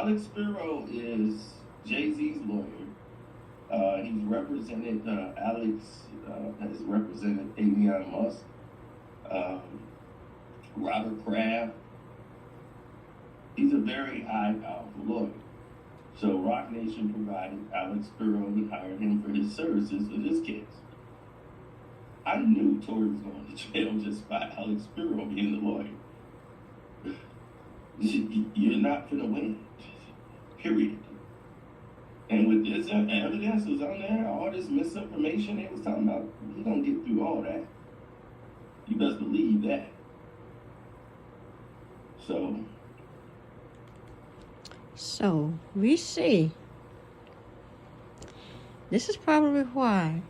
Alex Spiro is Jay-Z's lawyer. He's represented, Alex has represented Elon Musk, um, Robert Kraft. He's a very high, powerful lawyer. So Rock Nation provided Alex Spiro and hired him for his services for this case. I knew Tory was going to jail just by Alex Spiro being the lawyer. You're not going to win, period. And with this evidence was on there, all this misinformation they was talking about, he's going to get through all that. You best believe that. So we see. This is probably why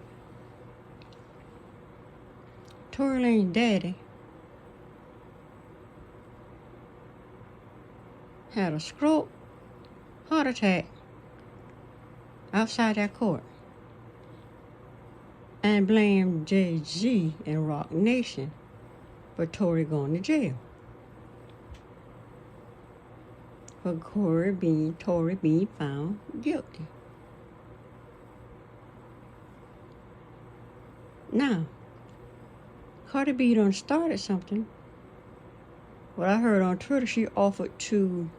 Tory Lane's daddy had a stroke, heart attack outside that court and blamed Jay-Z and Rock Nation for Tory going to jail. For Tory being found guilty. Now, Cardi B done started something. What I heard on Twitter, she offered to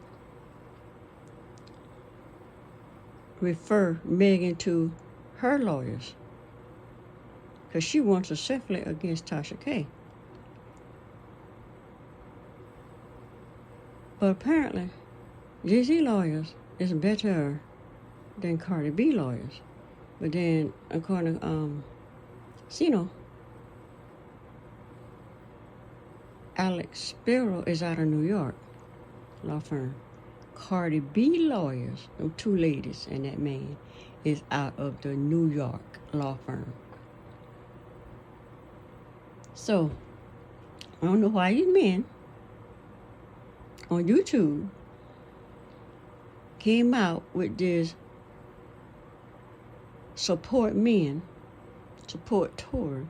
refer Megan to her lawyers because she wants a settlement against Tasha K. But apparently, Jay-Z lawyers is better than Cardi B lawyers. But then, according to Sino, Alex Spiro is out of New York law firm. Cardi B lawyers, them two ladies and that man, is out of the New York law firm. So, I don't know why these men on YouTube came out with this support men, support Tory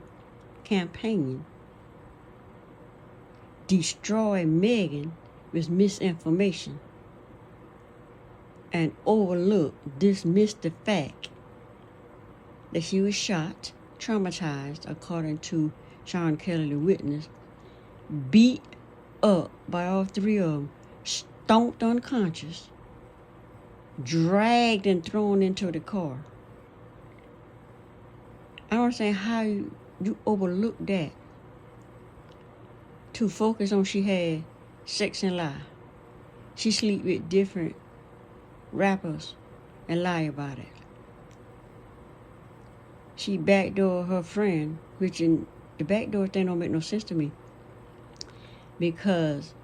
campaign, destroy Megan with misinformation, and dismiss the fact that she was shot, traumatized, according to Sean Kelly, the witness, beat up by all three of them, stomped unconscious, dragged and thrown into the car. I don't understand how you overlook that to focus on she had sex and lie. She sleep with different rappers and lie about it. She backdoor her friend, which in the backdoor thing don't make no sense to me, because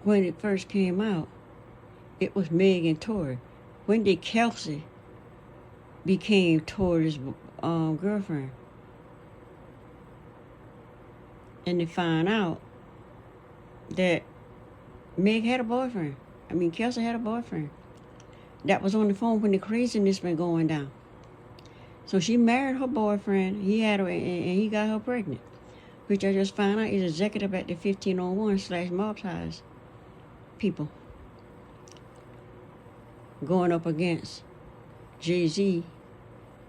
when it first came out, it was Meg and Tory. When did Kelsey became Tory's girlfriend? And they find out that Meg had a boyfriend. Kelsey had a boyfriend. That was on the phone when the craziness been going down. So she married her boyfriend. He had her, and he got her pregnant, which I just found out is executive at the 1501/mob ties people going up against Jay-Z,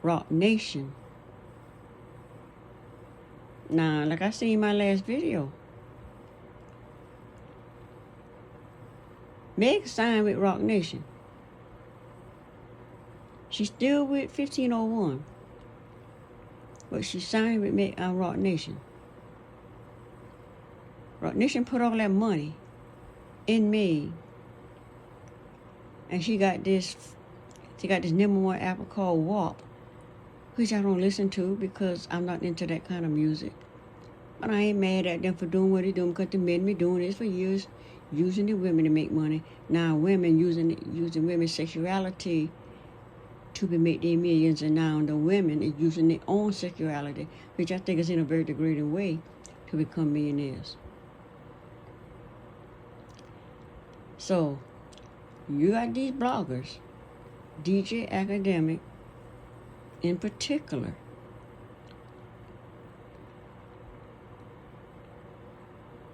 Rock Nation. Now, like I said in my last video, Meg signed with Rock Nation. She's still with 1501, but she signed with Rock Nation. Rock Nation put all that money in Meg, and she got this #1 album called WAP, which I don't listen to because I'm not into that kind of music. But I ain't mad at them for doing what they're doing, because the men been doing this for years, using the women to make money. Now women using women's sexuality to make their millions, and now the women are using their own sexuality, which I think is in a very degrading way, to become millionaires. So, you got these bloggers, DJ Academic in particular,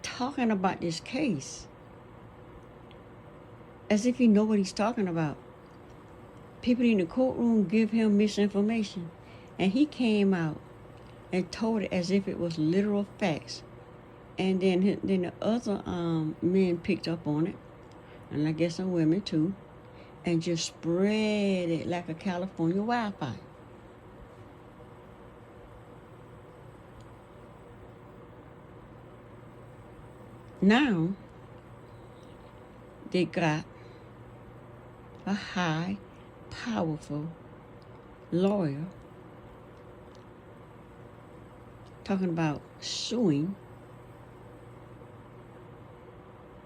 talking about this case as if he know what he's talking about. People in the courtroom give him misinformation, and he came out and told it as if it was literal facts. And then the other men picked up on it, and I guess some women too, and just spread it like a California wildfire. Now, they got a high, powerful lawyer talking about suing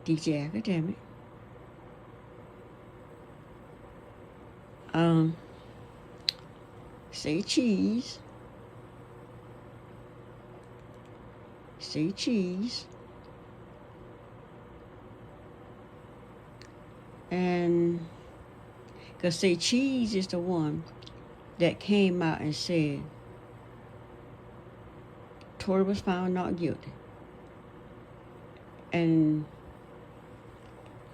DJ Academic. Say cheese. Say cheese. And because Say Cheese is the one that came out and said Tory was found not guilty. And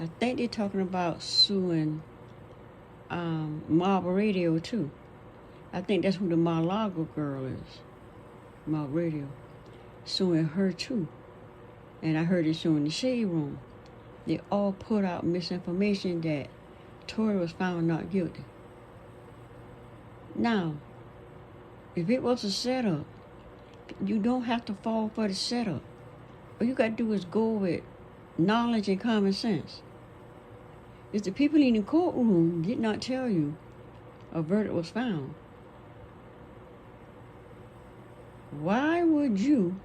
I think they're talking about suing Mob Radio too. I think that's who the Mar-a-Lago girl is. Mob Radio. Suing her too. And I heard it suing the Shade Room. They all put out misinformation that Tory was found not guilty. Now, if it was a setup, you don't have to fall for the setup. All you got to do is go with knowledge and common sense. If the people in the courtroom did not tell you a verdict was found, why would you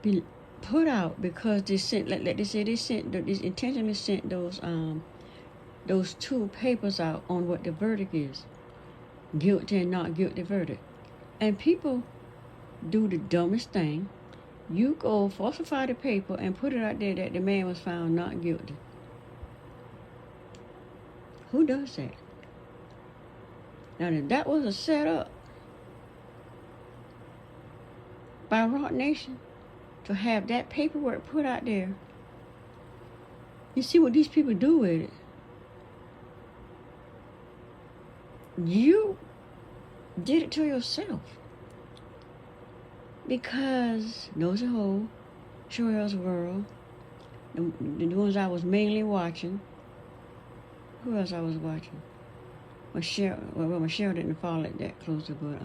be put out because they sent, like they said, they intentionally sent those two papers out on what the verdict is, guilty and not guilty verdict. And people do the dumbest thing. You go falsify the paper and put it out there that the man was found not guilty. Who does that? Now, if that was a setup by Rock Nation to have that paperwork put out there, you see what these people do with it. You did it to yourself. Because Nosy Hole, Sherelle's World, the ones I was mainly watching. Who else I was watching? Michelle didn't follow it that closely, but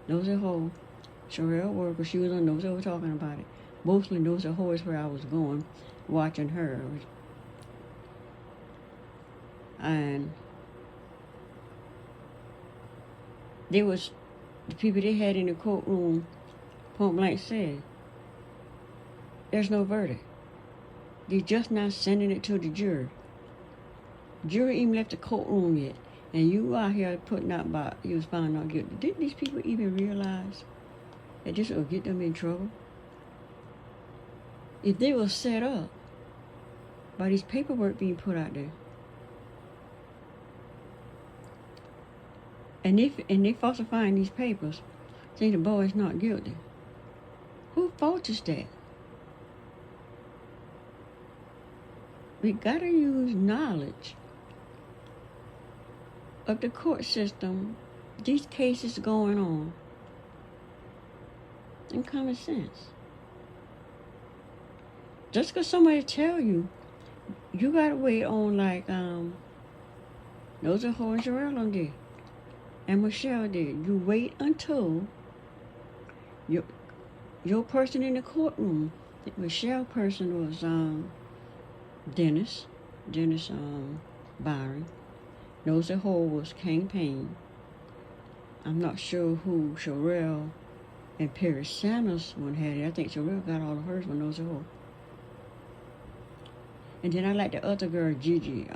Nosy Hole, Sherelle World, because she was on Nosy Hole talking about it. Mostly Nosy Hole is where I was going, watching her. And there was the people they had in the courtroom, point blank said, there's no verdict. They're just not sending it to the jury. Jury even left the courtroom yet. And you out here putting out about you was found not guilty. Didn't these people even realize that this will get them in trouble? If they were set up by this paperwork being put out there, and they falsifying these papers, saying the boy's not guilty. Whose fault is that? We gotta use knowledge of the court system, these cases going on, and common sense. Just because somebody tell you, you gotta wait on like Nosy Hole and Sherelle did. And Michelle did. You wait until your person in the courtroom, the Michelle person was Dennis Byron. Nosy Hole was King Payne. I'm not sure who Sherelle and Perry Sanders one had it. I think Sherelle got all of hers with Nosy Hole. And then I like the other girl, Gigi.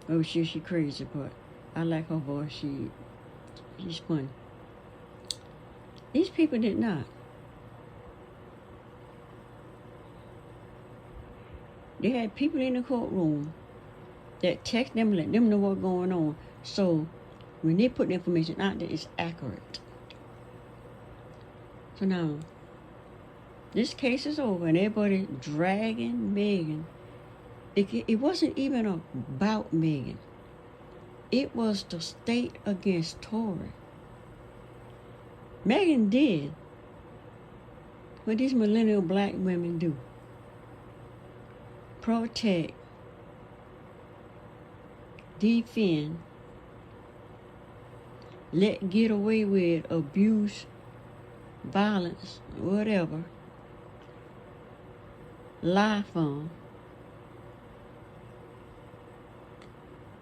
Oh, she crazy, but I like her voice. She's funny. These people did not. They had people in the courtroom that text them, let them know what's going on. So when they put the information out there, it's accurate. So now, This case is over, and everybody dragging Megan. It wasn't even about Megan. It was the state against Tory. Megan did what these millennial black women do. Protect, defend, let get away with abuse, violence, whatever, lie from,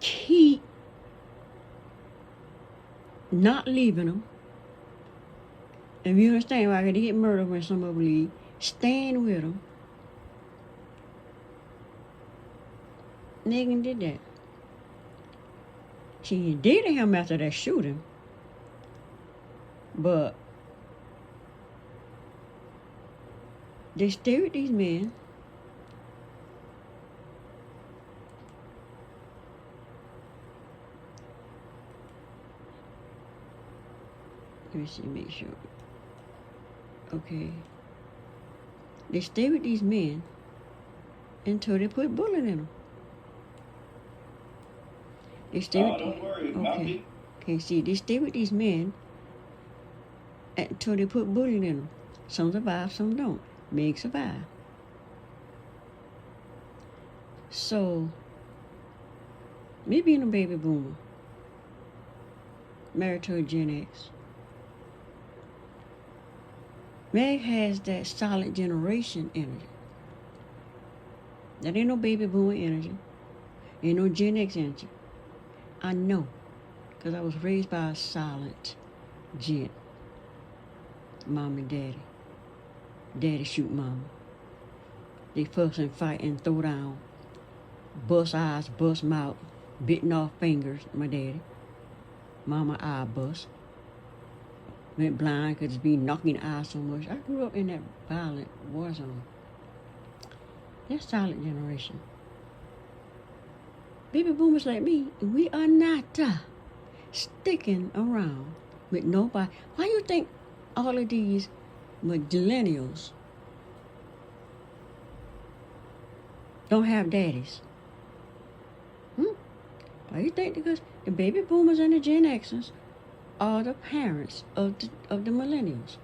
keep not leaving them. If you understand why they get murdered when some of them leave, stand with them. Megan did that. She dated him after that shooting, but they stay with these men. Let me see, make sure. Okay. They stay with these men until they put bullet in them. They stay with don't worry about okay. Okay, see, they stay with these men until they put bullet in them. Some survive, some don't. Meg survive. So, me being a baby boomer, married to a Gen X, Meg has that solid generation energy. That ain't no baby boomer energy. Ain't no Gen X energy. I know, because I was raised by a silent gent. Mom and daddy. Daddy shoot mama. They fuss and fight and throw down. Bust eyes, bust mouth, bitten off fingers, my daddy. Mama eye bust. Went blind because be knocking the eye so much. I grew up in that violent war zone. That's silent generation. Baby boomers like me, we are not sticking around with nobody. Why you think all of these millennials don't have daddies? Why you think? Because the baby boomers and the Gen Xers are the parents of the millennials.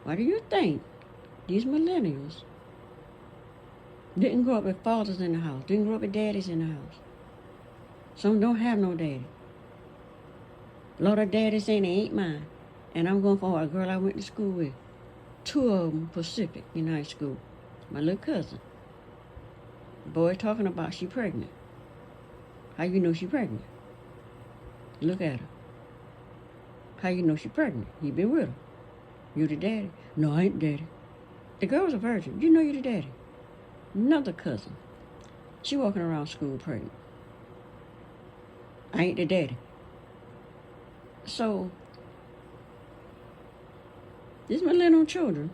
Why do you think these millennials didn't grow up with fathers in the house, didn't grow up with daddies in the house? Some don't have no daddy. A lot of daddies saying they ain't mine. And I'm going for a girl I went to school with. 2 of them Pacific in high school. My little cousin. Boy talking about she pregnant. How you know she pregnant? Look at her. How you know she pregnant? He been with her. You the daddy? No, I ain't the daddy. The girl was a virgin. You know you the daddy. Another cousin. She walking around school pregnant. I ain't the daddy. So, these millennial children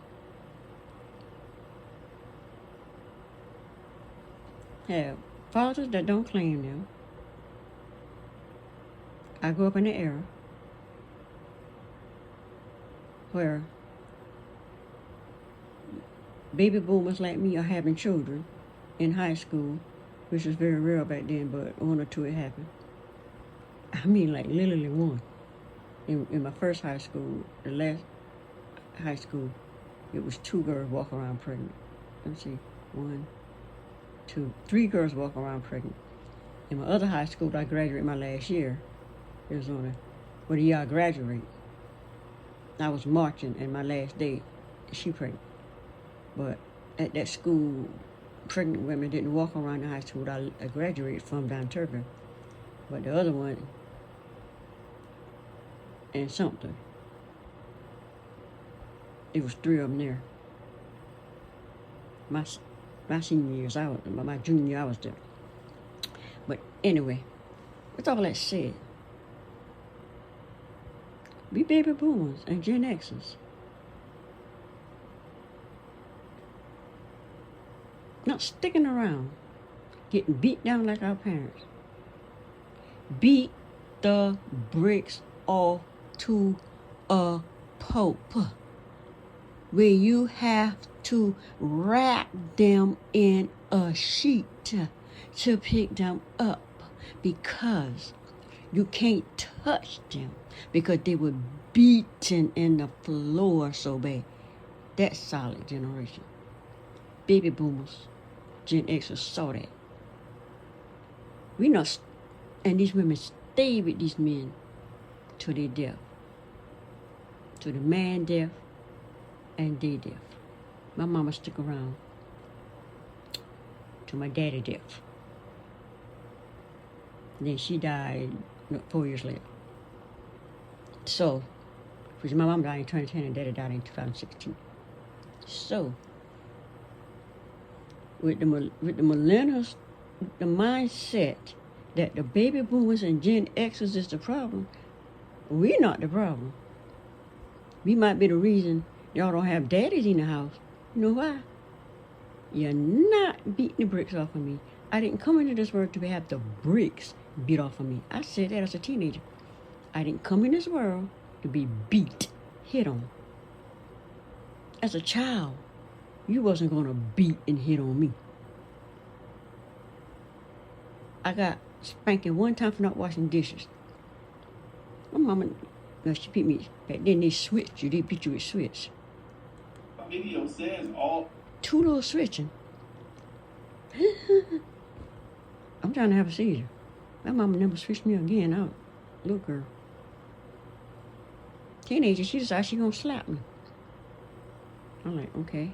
have fathers that don't claim them. I grew up in an era where baby boomers like me are having children in high school, which was very rare back then, but 1 or 2 it happened. I mean, like literally 1. In my first high school, the last high school, it was 2 girls walking around pregnant. Let me see, 1, 2, 3 girls walking around pregnant. In my other high school, I graduated my last year. It was on the year I graduated. I was marching, and my last day, she pregnant. But at that school, pregnant women didn't walk around the high school I graduated from down Turpin. But the other one, and something, it was 3 of them there. My senior years, my junior year, I was there. But anyway, with all that said, we baby boomers and Gen Xers not sticking around, getting beat down like our parents. Beat the bricks off to a pulp, where you have to wrap them in a sheet to pick them up because you can't touch them because they were beaten in the floor so bad. That solid generation. Baby boomers, Gen Xers saw that. We not, and these women stay with these men to their death. To the man death and their death. My mama stuck around to my daddy death. And then she died 4 years later. So, because my mom died in 2010 and daddy died in 2016. So, with the millennials, the mindset that the baby boomers and Gen Xers is the problem, we're not the problem. We might be the reason y'all don't have daddies in the house. You know why? You're not beating the bricks off of me. I didn't come into this world to have the bricks beat off of me. I said that as a teenager. I didn't come in this world to be beat, hit on. As a child, you wasn't going to beat and hit on me. I got spanking one time for not washing dishes. My mama, no, she beat me. Back then they switched you. They beat you with switch. Video says all. Two little switching. I'm trying to have a seizure. My mama never switched me again out. Little girl. Teenager, she decided she gonna slap me. I'm like, okay.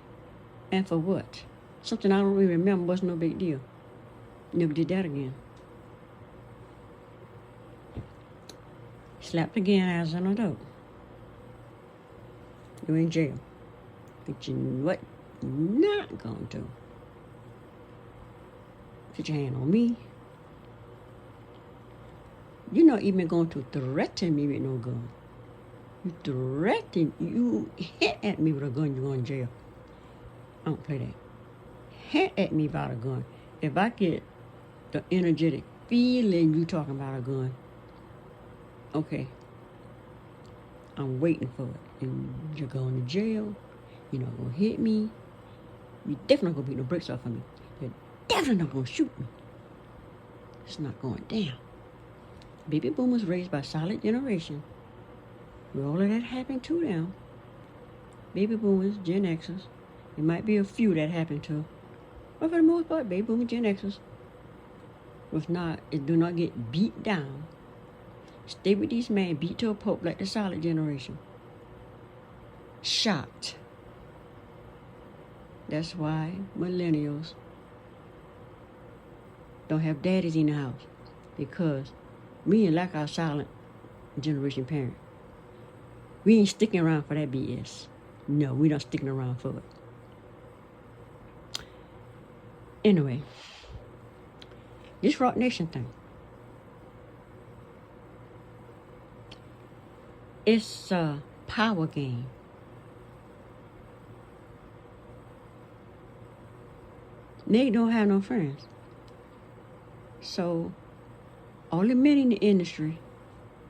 And for what? Something I don't really remember was no big deal. Never did that again. Slapped again as an adult. You're in jail. But you know what? Not gonna do. Put your hand on me. You're not even going to threaten me with no gun. You hit at me with a gun, you're going to jail. I don't play that. Hit at me about a gun. If I get the energetic feeling you talking about a gun, okay, I'm waiting for it. And you're going to jail. You're not going to hit me. You're definitely not going to beat no bricks off of me. You're definitely not going to shoot me. It's not going down. Baby boomers raised by solid generation. With all of that happened to them. Baby boomers, Gen Xers. There might be a few that happened to. But for the most part, baby boomers, Gen Xers. Do not get beat down. Stay with these men, beat to a pulp like the solid generation. Shot. That's why millennials don't have daddies in the house. Because we ain't like our silent generation parent. We ain't sticking around for that BS. No, we not sticking around for it. Anyway, this Rock Nation thing. It's a power game. Meg don't have no friends. So, all the men in the industry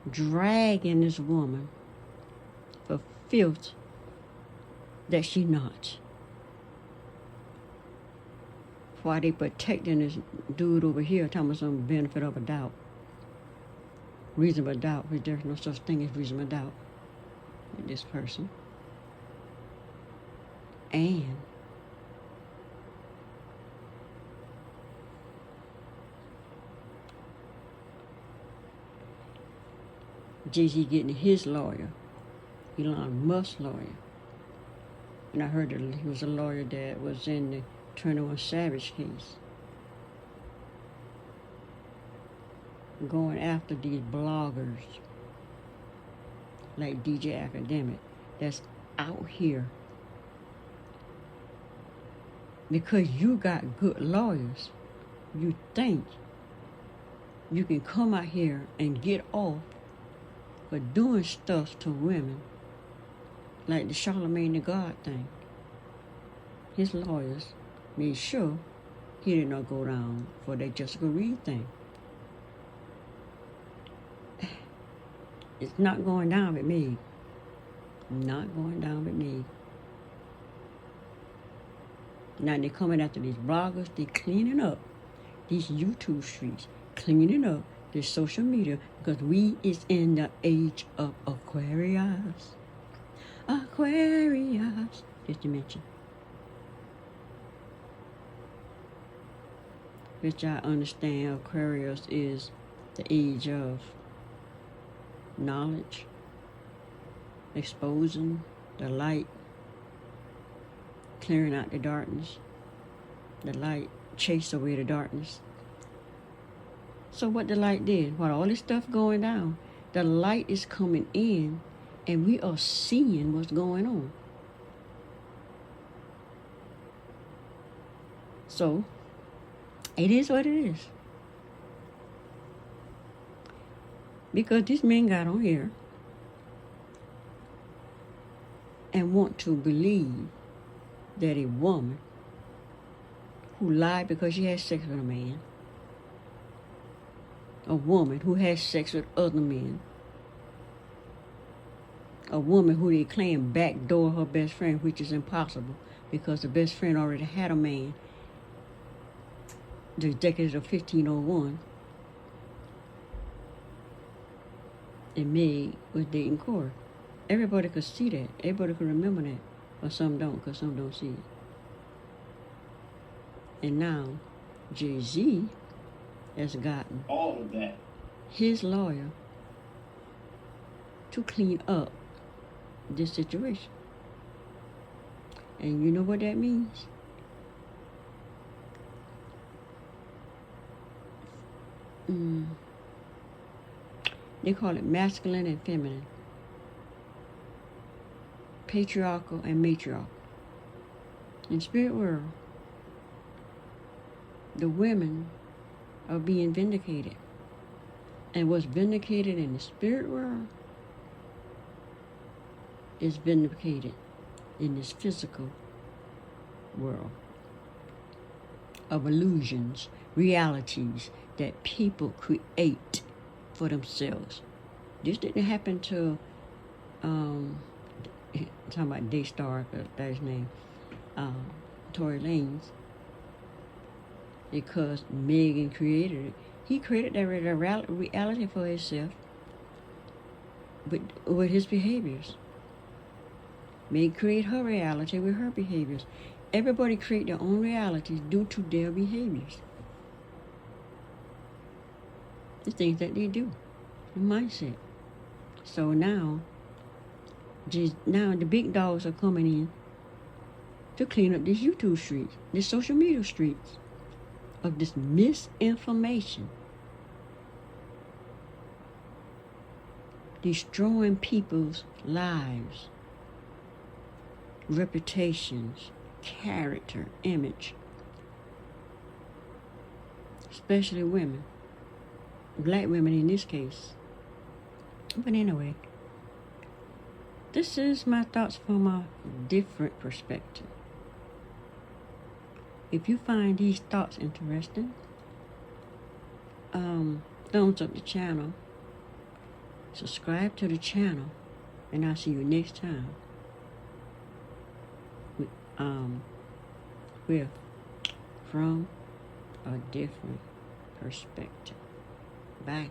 dragging this woman for filth that she not. Why they protecting this dude over here, talking about some benefit of a doubt. Reasonable doubt, because there's no such thing as reasonable doubt with this person. And Jay-Z getting his lawyer, Elon Musk's lawyer. And I heard that he was a lawyer that was in the 21 Savage case. Going after these bloggers like DJ Academic that's out here. Because you got good lawyers, you think you can come out here and get off for doing stuff to women like the Charlemagne the God thing. His lawyers made sure he did not go down for that Jessica Reed thing. It's not going down with me. Not going down with me. Now they're coming after these bloggers. They're cleaning up these YouTube streets, cleaning up this social media, because we is in the age of Aquarius. Aquarius. Just to mention. Which I understand Aquarius is the age of knowledge, exposing the light, clearing out the darkness. The light chase away the darkness. So what the light did, while all this stuff going down, the light is coming in and we are seeing what's going on. So it is what it is. Because this man got on here and want to believe that a woman who lied because she had sex with a man, a woman who has sex with other men, a woman who they claim backdoor her best friend, which is impossible because the best friend already had a man, the decade of 1501, and Meg was dating Corey. Everybody could see that. Everybody could remember that. But some don't, because some don't see it. And now, Jay-Z has gotten all of that, his lawyer, to clean up this situation. And you know what that means? They call it masculine and feminine, patriarchal and matriarchal. In spirit world, the women are being vindicated. And what's vindicated in the spirit world is vindicated in this physical world of illusions, realities that people create for themselves. This didn't happen to, talking about Daystar, that's his name, Tory Lanez, because Megan created it. He created that reality for himself with his behaviors. Meg create her reality with her behaviors. Everybody create their own realities due to their behaviors. The things that they do, the mindset. So now the big dogs are coming in to clean up these YouTube streets, these social media streets of this misinformation, destroying people's lives, reputations, character, image, especially women, black women in this case. But anyway, this is my thoughts from a different perspective. If you find these thoughts interesting, thumbs up the channel, subscribe to the channel, and I'll see you next time with from a different perspective. Bye.